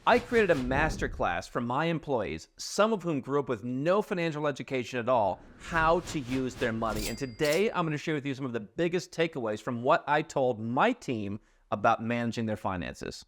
I created a masterclass for my employees, some of whom grew up with no financial education at all, how to use their money. And today I'm going to share with you some of the biggest takeaways from what I told my team about managing their finances.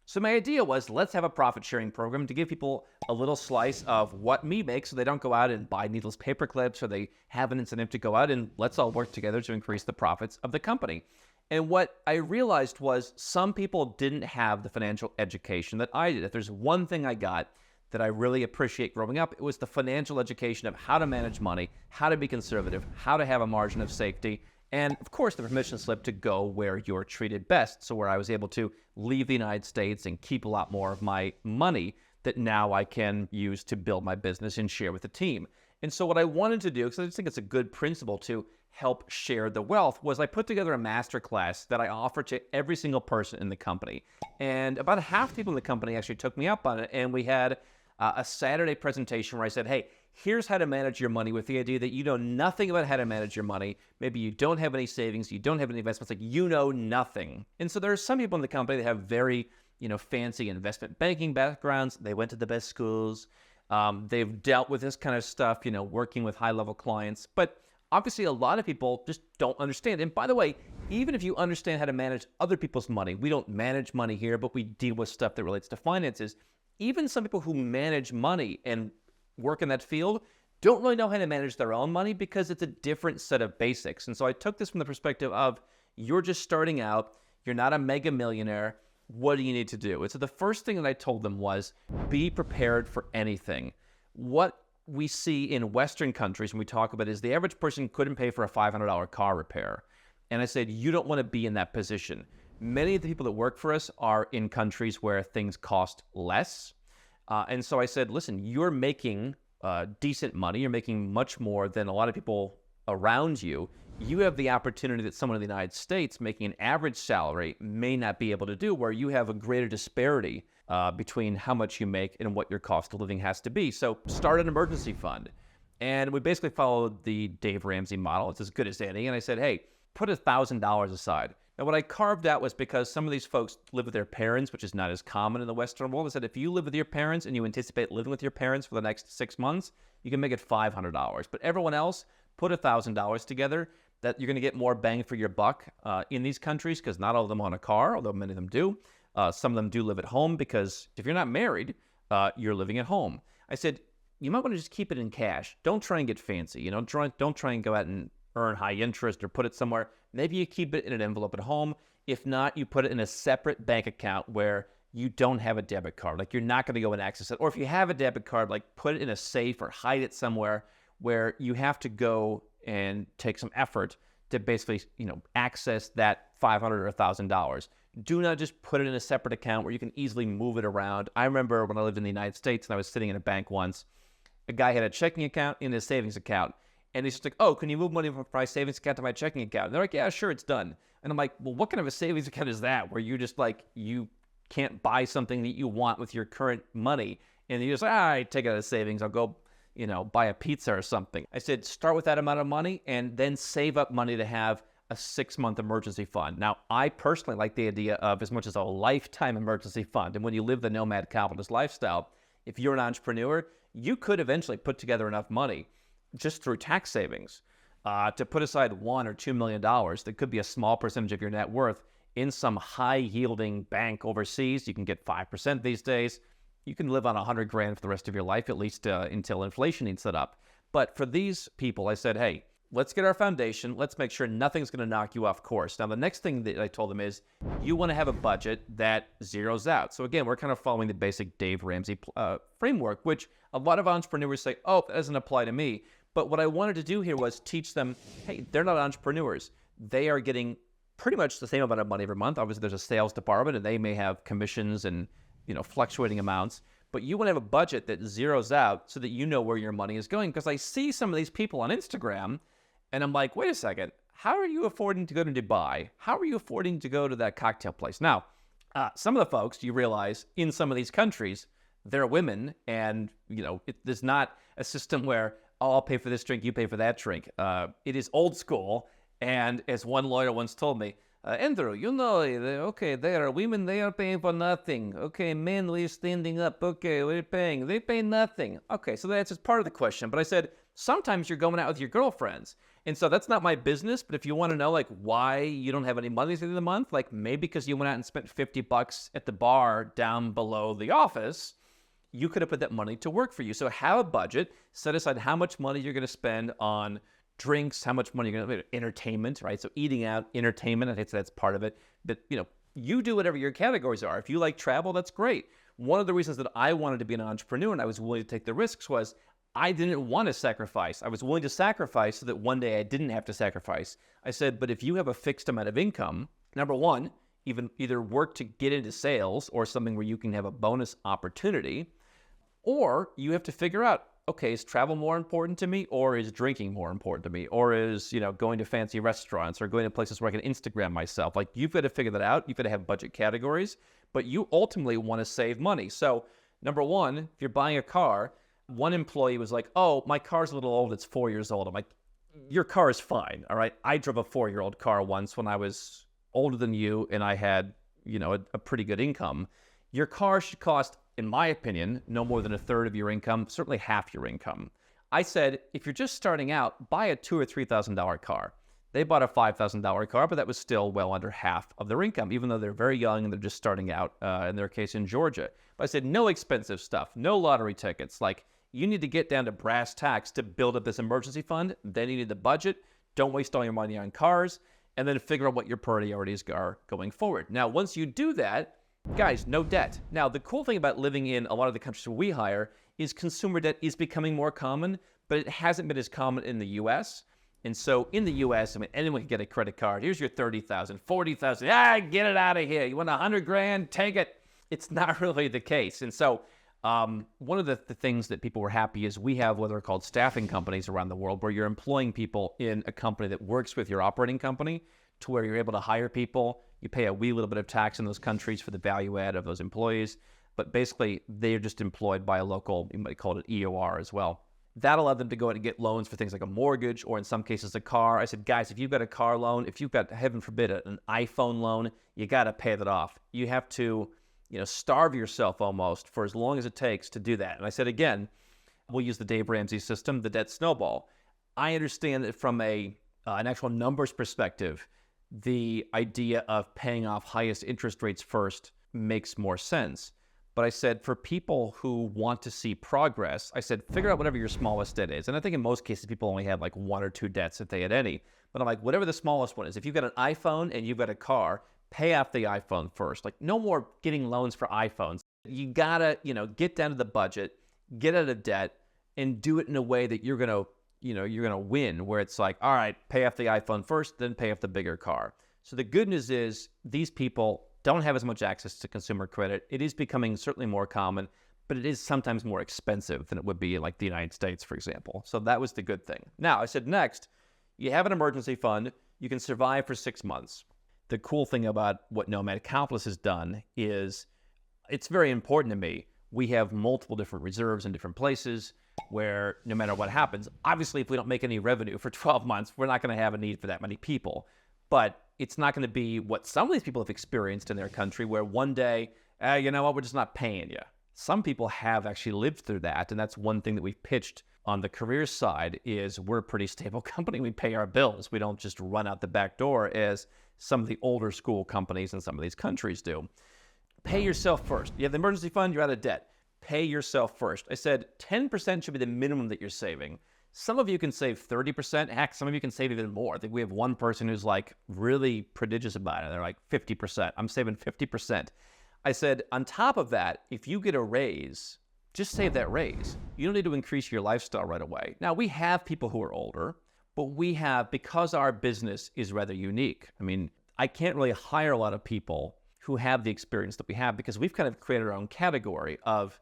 So my idea was, let's have a profit sharing program to give people a little slice of what we make so they don't go out and buy needless paper clips, or they have an incentive to go out and let's all work together to increase the profits of the company. And what I realized was some people didn't have the financial education that I did. If there's one thing I got that I really appreciate growing up, it was the financial education of how to manage money, how to be conservative, how to have a margin of safety, and of course the permission slip to go where you're treated best. So where I was able to leave the United States and keep a lot more of my money that now I can use to build my business and share with the team. And so what I wanted to do, because I just think it's a good principle to help share the wealth, was I put together a master class that I offer to every single person in the company. And about half the people in the company actually took me up on it. And we had a Saturday presentation where I said, hey, here's how to manage your money, with the idea that you know nothing about how to manage your money. Maybe you don't have any savings, you don't have any investments, like you know nothing. And so there are some people in the company that have very, fancy investment banking backgrounds. They went to the best schools. They've dealt with this kind of stuff, working with high-level clients. But obviously, a lot of people just don't understand. And by the way, even if you understand how to manage other people's money, we don't manage money here, but we deal with stuff that relates to finances. Even some people who manage money and work in that field don't really know how to manage their own money because it's a different set of basics. And so I took this from the perspective of, you're just starting out, you're not a mega millionaire, what do you need to do? And so the first thing that I told them was, be prepared for anything. What we see in Western countries when we talk about it is the average person couldn't pay for a $500 car repair. And I said, you don't want to be in that position. Many of the people that work for us are in countries where things cost less. And so I said, listen, you're making decent money. You're making much more than a lot of people around you. You have the opportunity that someone in the United States making an average salary may not be able to do, where you have a greater disparity between how much you make and what your cost of living has to be. So start an emergency fund. And we basically followed the Dave Ramsey model. It's as good as any. And I said, hey, put $1,000 aside. Now, what I carved out was because some of these folks live with their parents, which is not as common in the Western world. I said, if you live with your parents and you anticipate living with your parents for the next 6 months, you can make it $500. But everyone else, put $1,000 together, that you're going to get more bang for your buck in these countries, because not all of them own a car, although many of them do. Some of them do live at home, because if you're not married, you're living at home. I said, you might want to just keep it in cash. Don't try and get fancy. Don't try and go out and earn high interest or put it somewhere. Maybe you keep it in an envelope at home. If not, you put it in a separate bank account where you don't have a debit card. Like, you're not going to go and access it. Or if you have a debit card, like, put it in a safe or hide it somewhere where you have to go and take some effort to basically, access that $500 or $1,000. Do not just put it in a separate account where you can easily move it around. I remember when I lived in the United States and I was sitting in a bank once, a guy had a checking account in his savings account. And he's just like, oh, can you move money from my savings account to my checking account? And they're like, yeah, sure, it's done. And I'm like, well, what kind of a savings account is that, where you just like, you can't buy something that you want with your current money? And you just like, I take it out of savings, I'll go, buy a pizza or something. I said, start with that amount of money and then save up money to have a 6-month emergency fund. Now, I personally like the idea of as much as a lifetime emergency fund. And when you live the Nomad Capitalist lifestyle, if you're an entrepreneur, you could eventually put together enough money just through tax savings to put aside $1 or $2 million. That could be a small percentage of your net worth in some high-yielding bank overseas. You can get 5% these days. You can live on $100 grand for the rest of your life, at least until inflation eats it up. But for these people, I said, hey, let's get our foundation. Let's make sure nothing's going to knock you off course. Now, the next thing that I told them is, you want to have a budget that zeroes out. So again, we're kind of following the basic Dave Ramsey framework, which a lot of entrepreneurs say, oh, that doesn't apply to me. But what I wanted to do here was teach them, hey, they're not entrepreneurs. They are getting pretty much the same amount of money every month. Obviously, there's a sales department, and they may have commissions and fluctuating amounts. But you want to have a budget that zeroes out so that you know where your money is going. Because I see some of these people on Instagram, and I'm like, wait a second, how are you affording to go to Dubai? How are you affording to go to that cocktail place? Now, some of the folks, you realize, in some of these countries, they're women, and there's not a system where, oh, I'll pay for this drink, you pay for that drink. It is old school, and as one lawyer once told me, Andrew, okay, there are women, they are paying for nothing. Okay, men, we're standing up. Okay, we're paying. They pay nothing. Okay, so that's just part of the question. But I said, sometimes you're going out with your girlfriends. And so that's not my business. But if you want to know, like, why you don't have any money at the end of the month, like maybe because you went out and spent $50 at the bar down below the office, you could have put that money to work for you. So have a budget, set aside how much money you're going to spend on drinks, how much money you're going to entertainment, right? So eating out, entertainment, I think that's part of it. But, you do whatever your categories are. If you like travel, that's great. One of the reasons that I wanted to be an entrepreneur and I was willing to take the risks was I didn't want to sacrifice. I was willing to sacrifice so that one day I didn't have to sacrifice. I said, but if you have a fixed amount of income, number one, either work to get into sales or something where you can have a bonus opportunity, or you have to figure out, okay, is travel more important to me, or is drinking more important to me, or is, going to fancy restaurants or going to places where I can Instagram myself? Like, you've got to figure that out. You've got to have budget categories, but you ultimately want to save money. So number one, if you're buying a car, one employee was like, oh, my car's a little old. It's 4 years old. I'm like, your car is fine. All right. I drove a 4-year-old car once when I was older than you and I had, a pretty good income. Your car should cost, in my opinion, no more than a third of your income, certainly half your income. I said, if you're just starting out, buy a $2,000 or $3,000 car. They bought a $5,000 car, but that was still well under half of their income, even though they're very young and they're just starting out, in their case, in Georgia. But I said, no expensive stuff, no lottery tickets. Like, you need to get down to brass tacks to build up this emergency fund. Then you need the budget. Don't waste all your money on cars. And then figure out what your priorities are going forward. Now, once you do that, guys, no debt. Now, the cool thing about living in a lot of the countries where we hire is consumer debt is becoming more common, but it hasn't been as common in the U.S. And so in the U.S., anyone can get a credit card. Here's your $30,000, $40,000. Get it out of here. You want $100,000? Take it. It's not really the case. And so one of the things that people were happy is we have what are called staffing companies around the world where you're employing people in a company that works with your operating company to where you're able to hire people. You pay a wee little bit of tax in those countries for the value add of those employees, but basically they're just employed by a local, you might call it EOR as well. That allowed them to go out and get loans for things like a mortgage or in some cases a car. I said, guys, if you've got a car loan, if you've got, heaven forbid, an iPhone loan, you got to pay that off. You have to, starve yourself almost for as long as it takes to do that. And I said, again, we'll use the Dave Ramsey system, the debt snowball. I understand that from an actual numbers perspective, the idea of paying off highest interest rates first makes more sense. But I said, for people who want to see progress, I said, figure out whatever your smallest debt is. And I think in most cases, people only have like one or two debts if they had any. But I'm like, whatever the smallest one is, if you've got an iPhone and you've got a car, pay off the iPhone first. Like, no more getting loans for iPhones. You gotta, get down to the budget, get out of debt, and do it in a way that you're gonna win, where it's like, all right, pay off the iPhone first, then pay off the bigger car. So the good news is these people don't have as much access to consumer credit. It is becoming certainly more common, but it is sometimes more expensive than it would be in like the United States, for example. So that was the good thing. Now, I said, next, you have an emergency fund. You can survive for 6 months. The cool thing about what Nomad Capitalist has done is it's very important to me. We have multiple different reserves in different places where no matter what happens, obviously if we don't make any revenue for 12 months, we're not going to have a need for that many people. But it's not going to be what some of these people have experienced in their country where one day, you know what, we're just not paying you. Some people have actually lived through that. And that's one thing that we've pitched on the career side is we're a pretty stable company. We pay our bills. We don't just run out the back door as some of the older school companies in some of these countries do. Pay yourself first. You have the emergency fund, you're out of debt. Pay yourself first. I said 10% should be the minimum that you're saving. Some of you can save 30%. Heck, some of you can save even more. I think we have one person who's like really prodigious about it. They're like 50%. I'm saving 50%. I said, on top of that, if you get a raise, just save that raise. You don't need to increase your lifestyle right away. Now, we have people who are older, but we have, because our business is rather unique. I can't really hire a lot of people who have the experience that we have because we've kind of created our own category of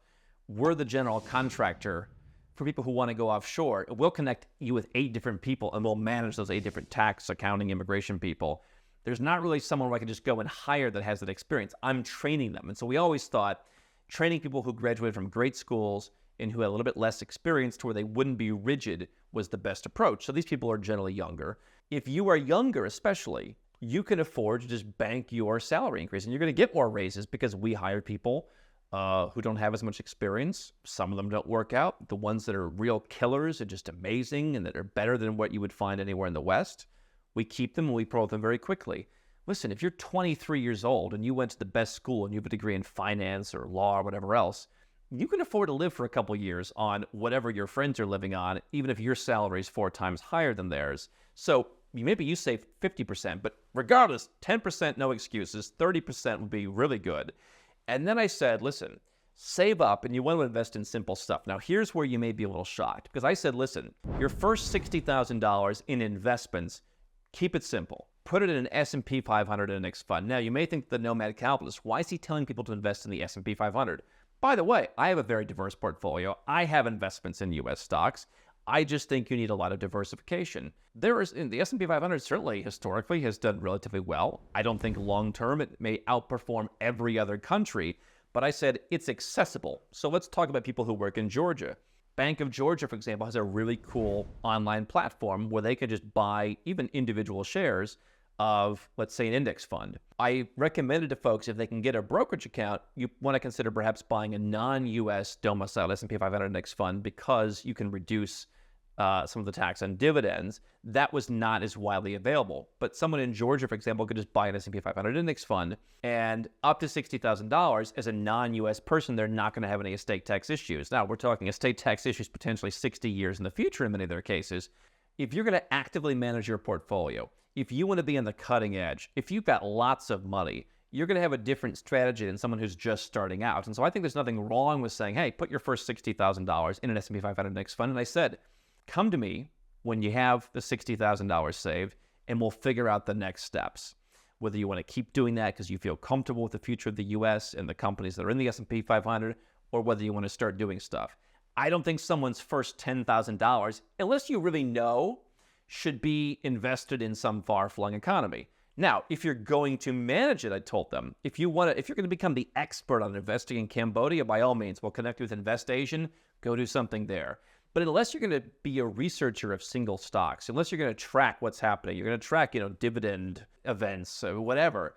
we're the general contractor for people who want to go offshore. We'll connect you with 8 different people and we'll manage those 8 different tax, accounting, immigration people. There's not really someone where I can just go and hire that has that experience. I'm training them. And so we always thought training people who graduated from great schools and who had a little bit less experience to where they wouldn't be rigid was the best approach. So these people are generally younger. If you are younger especially, you can afford to just bank your salary increase. And you're going to get more raises because we hire people who don't have as much experience. Some of them don't work out. The ones that are real killers and just amazing and that are better than what you would find anywhere in the West, we keep them and we promote them very quickly. Listen, if you're 23 years old and you went to the best school and you have a degree in finance or law or whatever else, you can afford to live for a couple years on whatever your friends are living on, even if your salary is 4 times higher than theirs. So maybe you save 50%, but regardless, 10% no excuses, 30% would be really good. And then I said, listen, save up and you want to invest in simple stuff. Now, here's where you may be a little shocked because I said, listen, your first $60,000 in investments, keep it simple. Put it in an S&P 500 index fund. Now, you may think the Nomad Capitalist, why is he telling people to invest in the S&P 500? By the way, I have a very diverse portfolio. I have investments in U.S. stocks. I just think you need a lot of diversification. The S&P 500 certainly historically has done relatively well. I don't think long-term it may outperform every other country, but I said it's accessible. So let's talk about people who work in Georgia. Bank of Georgia, for example, has a really cool online platform where they can just buy even individual shares of, let's say, an index fund. I recommended to folks if they can get a brokerage account, you want to consider perhaps buying a non-U.S. domiciled S&P 500 index fund because you can reduce some of the tax on dividends. That was not as widely available. But someone in Georgia, for example, could just buy an S&P 500 index fund and up to $60,000 as a non-U.S. person, they're not going to have any estate tax issues. Now, we're talking estate tax issues potentially 60 years in the future in many of their cases. If you're going to actively manage your portfolio, if you want to be on the cutting edge, if you've got lots of money, you're going to have a different strategy than someone who's just starting out. And so I think there's nothing wrong with saying, hey, put your first $60,000 in an S&P 500 index fund. And I said, come to me when you have the $60,000 saved, and we'll figure out the next steps. Whether you want to keep doing that because you feel comfortable with the future of the U.S. and the companies that are in the S&P 500, or whether you want to start doing stuff. I don't think someone's first $10,000, unless you really know, should be invested in some far-flung economy. Now, if you're going to manage it, I told them, if you're going to become the expert on investing in Cambodia, by all means, we'll connect with InvestAsian, go do something there. But unless you're going to be a researcher of single stocks, unless you're going to track what's happening, you're going to track, dividend events or whatever,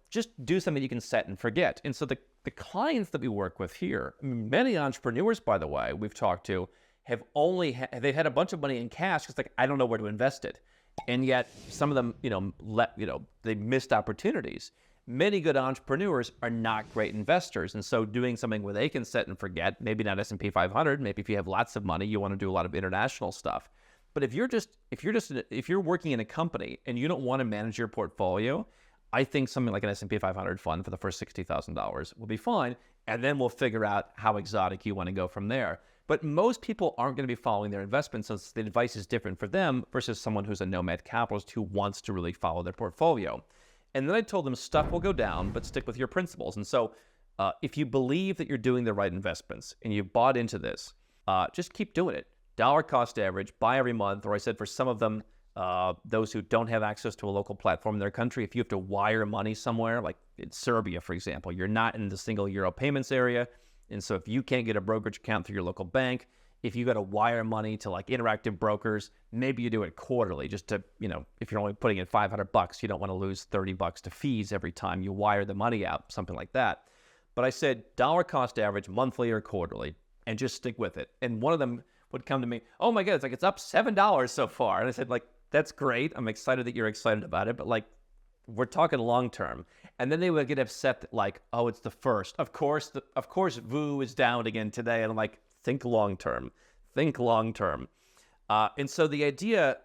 just do something you can set and forget. And so the clients that we work with here, many entrepreneurs, by the way, we've talked to, have they've had a bunch of money in cash because I don't know where to invest it. And yet some of them, they missed opportunities. Many good entrepreneurs are not great investors. And so doing something where they can set and forget, maybe not S&P 500, maybe if you have lots of money, you want to do a lot of international stuff. But if you're working in a company and you don't want to manage your portfolio, I think something like an S&P 500 fund for the first $60,000 will be fine. And then we'll figure out how exotic you want to go from there. But most people aren't going to be following their investments, so the advice is different for them versus someone who's a nomad capitalist who wants to really follow their portfolio. And then I told them stuff will go down, but stick with your principles. And so if you believe that you're doing the right investments and you've bought into this, just keep doing it. Dollar cost average, buy every month. Or I said for some of them, those who don't have access to a local platform in their country, if you have to wire money somewhere, like in Serbia, for example, you're not in the single euro payments area. And so if you can't get a brokerage account through your local bank, if you got to wire money to like interactive brokers, maybe you do it quarterly just to, if you're only putting in $500, you don't want to lose $30 to fees every time you wire the money out, something like that. But I said dollar cost average monthly or quarterly and just stick with it. And one of them would come to me, oh my God, it's up $7 so far. And I said, that's great. I'm excited that you're excited about it, but we're talking long term. And then they would get upset that oh, it's the first. Of course, VU is down again today. And I'm like, think long term. And so the idea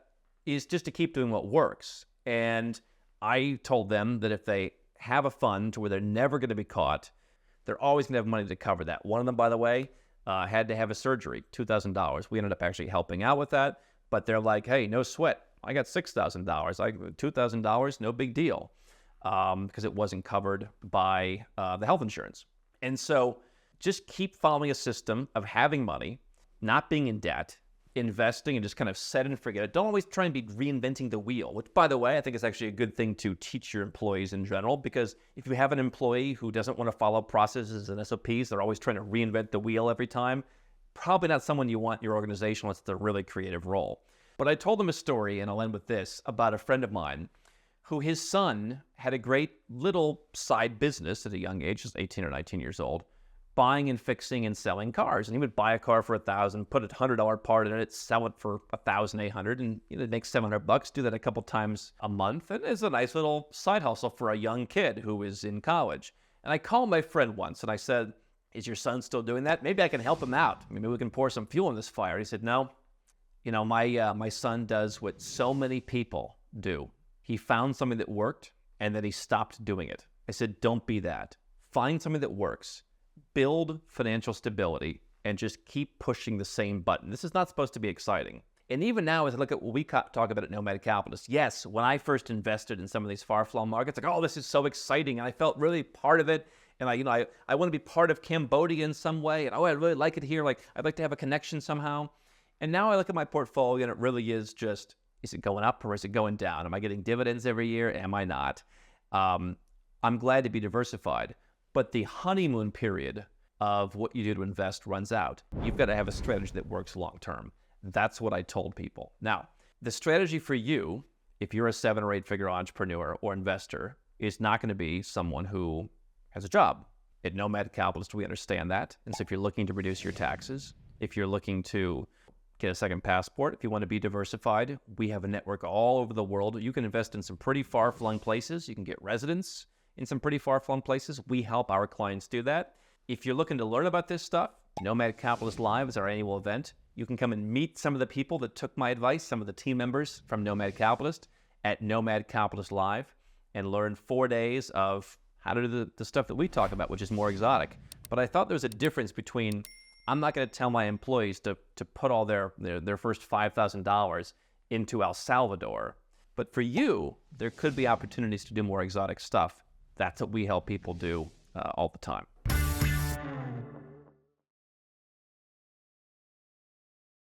is just to keep doing what works. And I told them that if they have a fund to where they're never going to be caught, they're always going to have money to cover that. One of them, by the way, had to have a surgery, $2,000. We ended up actually helping out with that. But they're like, hey, no sweat. I got $6,000. $2,000, no big deal, because it wasn't covered by the health insurance. And so just keep following a system of having money, not being in debt, investing, and just kind of set it and forget it. Don't always try and be reinventing the wheel, which, by the way, I think is actually a good thing to teach your employees in general, because if you have an employee who doesn't want to follow processes and SOPs, they're always trying to reinvent the wheel every time, probably not someone you want in your organization unless it's a really creative role. But I told them a story, and I'll end with this, about a friend of mine who his son had a great little side business at a young age, just 18 or 19 years old, buying and fixing and selling cars. And he would buy a car for $1,000, put a $100 part in it, sell it for $1,800, and make $700. Do that a couple times a month, and it's a nice little side hustle for a young kid who is in college. And I called my friend once, and I said, "Is your son still doing that? Maybe I can help him out. Maybe we can pour some fuel on this fire." He said, "No, my son does what so many people do. He found something that worked, and then he stopped doing it." I said, "Don't be that. Find something that works. Build financial stability and just keep pushing the same button. This is not supposed to be exciting." And even now, as I look at what we talk about at Nomad Capitalist, yes, when I first invested in some of these far-flung markets, like, oh, this is so exciting, and I felt really part of it, and I want to be part of Cambodia in some way, and I really like it here, like I'd like to have a connection somehow. And now I look at my portfolio, and it really is just, is it going up or is it going down? Am I getting dividends every year? Am I not? I'm glad to be diversified. But the honeymoon period of what you do to invest runs out. You've got to have a strategy that works long term. That's what I told people. Now, the strategy for you, if you're a 7 or 8 figure entrepreneur or investor, is not going to be someone who has a job. At Nomad Capitalist, we understand that. And so if you're looking to reduce your taxes, if you're looking to get a second passport, if you want to be diversified, we have a network all over the world. You can invest in some pretty far-flung places. You can get residence in some pretty far-flung places. We help our clients do that. If you're looking to learn about this stuff, Nomad Capitalist Live is our annual event. You can come and meet some of the people that took my advice, some of the team members from Nomad Capitalist at Nomad Capitalist Live, and learn 4 days of how to do the stuff that we talk about, which is more exotic. But I thought there was a difference between, I'm not going to tell my employees to put all their first $5,000 into El Salvador. But for you, there could be opportunities to do more exotic stuff. That's what we help people do all the time.